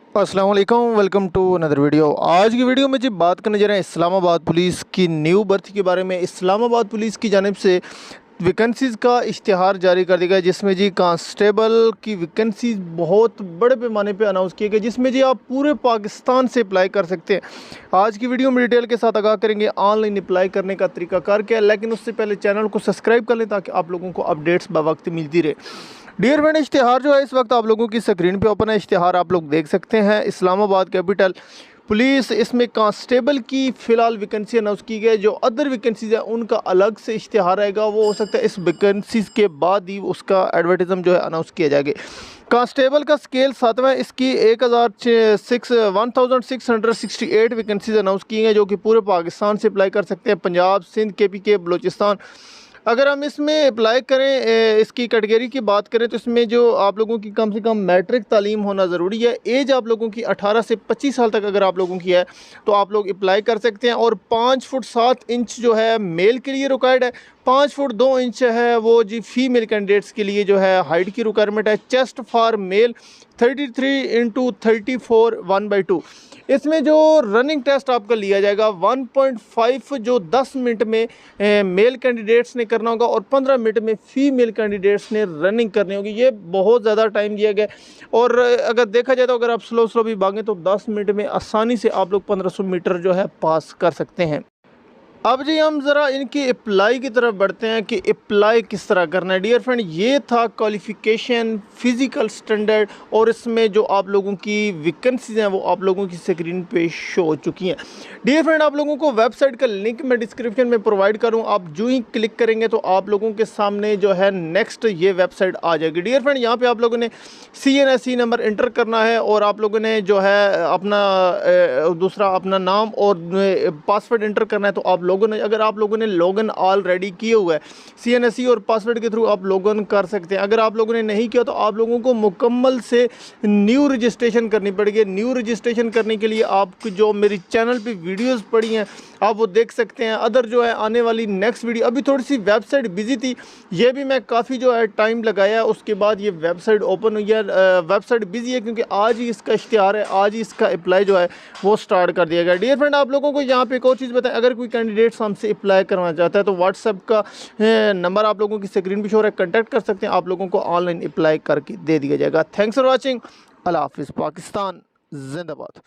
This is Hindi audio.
अस्सलाम वालेकुम, वेलकम टू अनदर वीडियो। आज की वीडियो में जी बात करने जा रहे हैं इस्लामाबाद पुलिस की न्यू भर्ती के बारे में। इस्लामाबाद पुलिस की जानिब से वैकेंसीज़ का इश्तिहार जारी कर दिया गया, जिसमें जी कांस्टेबल की वैकेंसीज़ बहुत बड़े पैमाने पे अनाउंस किए गए, जिसमें जी आप पूरे पाकिस्तान से अप्लाई कर सकते हैं। आज की वीडियो में डिटेल के साथ आगाह करेंगे ऑनलाइन अप्लाई करने का तरीकाकार क्या है, लेकिन उससे पहले चैनल को सब्सक्राइब कर लें ताकि आप लोगों को अपडेट्स बवक्त मिलती रहे। डियर फ्रेंड, इश्तिहार जो है इस वक्त आप लोगों की स्क्रीन पे ओपन है। इश्तिहार आप लोग देख सकते हैं। इस्लामाबाद कैपिटल पुलिस, इसमें कांस्टेबल की फ़िलहाल वैकेंसी अनाउंस की गई। जो अदर वैकेंसीज है उनका अलग से इश्तिहार आएगा, वो हो सकता है इस वैकेंसीज के बाद ही उसका एडवर्टाइजमेंट जो है अनाउंस किया जाएगा। कांस्टेबल का स्केल 7वां, इसकी 1668 वैकेंसीज अनाउंस की गई, जो कि पूरे पाकिस्तान से अप्लाई कर सकते हैं। पंजाब, सिंध, KPK, बलूचिस्तान। अगर हम इसमें अप्लाई करें, इसकी कैटेगरी की बात करें, तो इसमें जो आप लोगों की कम से कम मैट्रिक तालीम होना ज़रूरी है। एज आप लोगों की 18 से 25 साल तक अगर आप लोगों की है तो आप लोग अप्लाई कर सकते हैं। और 5 फुट 7 इंच जो है मेल के लिए रिक्वायर्ड है, 5 फुट 2 इंच है वो जी फीमेल कैंडिडेट्स के लिए जो है हाइट की रिक्वायरमेंट है। Chest for male 33 into 34 1/2। इसमें जो रनिंग टेस्ट आपका लिया जाएगा 1.5 जो 10 मिनट में मेल कैंडिडेट्स ने करना होगा और 15 मिनट में फीमेल कैंडिडेट्स ने रनिंग करनी होगी। ये बहुत ज़्यादा टाइम दिया गया। और अगर देखा जाए तो अगर आप स्लो भी भागें तो 10 मिनट में आसानी से आप लोग 1500 मीटर जो है पास कर सकते हैं। अब जी हम ज़रा इनकी अप्लाई की तरफ बढ़ते हैं कि अप्लाई किस तरह करना है। डियर फ्रेंड, ये था क्वालिफ़िकेशन, फ़िज़िकल स्टैंडर्ड, और इसमें जो आप लोगों की वैकेंसीज़ हैं वो आप लोगों की स्क्रीन पे शो हो चुकी हैं। डियर फ्रेंड, आप लोगों को वेबसाइट का लिंक मैं डिस्क्रिप्शन में प्रोवाइड करूँ, आप जो ही क्लिक करेंगे तो आप लोगों के सामने जो है नेक्स्ट ये वेबसाइट आ जाएगी। डियर फ्रेंड, यहाँ पर आप लोगों ने CNSE नंबर इंटर करना है और आप लोगों ने जो है अपना दूसरा अपना नाम और पासवर्ड इंटर करना है। तो आप लोगों ने, अगर आप लोगों ने लॉगिन ऑलरेडी किए हुआ है CNSE और पासवर्ड के थ्रू आप लॉगिन कर सकते हैं। अगर आप लोगों ने नहीं किया तो आप लोगों को मुकम्मल से न्यू रजिस्ट्रेशन करनी पड़ेगी। न्यू रजिस्ट्रेशन करने के लिए आप जो मेरी चैनल पे वीडियोस पड़ी हैं आप वो देख सकते हैं। अदर जो है आने वाली नेक्स्ट वीडियो, अभी थोड़ी सी वेबसाइट बिजी थी, ये भी मैं काफ़ी जो है टाइम लगाया, उसके बाद ये वेबसाइट ओपन हुई है। वेबसाइट बिजी है क्योंकि आज ही इसका इश्तिहार है, आज ही इसका अप्लाई जो है वो स्टार्ट कर दिया गया। डियर फ्रेंड, आप लोगों को यहाँ पे एक और चीज़ बताएं, अगर कोई कैंडिडेट्स हमसे अप्लाई करना चाहता है तो व्हाट्सएप का नंबर आप लोगों की स्क्रीन पे शो है, कॉन्टैक्ट कर सकते हैं। आप लोगों को ऑनलाइन अप्लाई करके दे दिया जाएगा। Thanks for watching. अल्लाह हाफिज़। पाकिस्तान जिंदाबाद।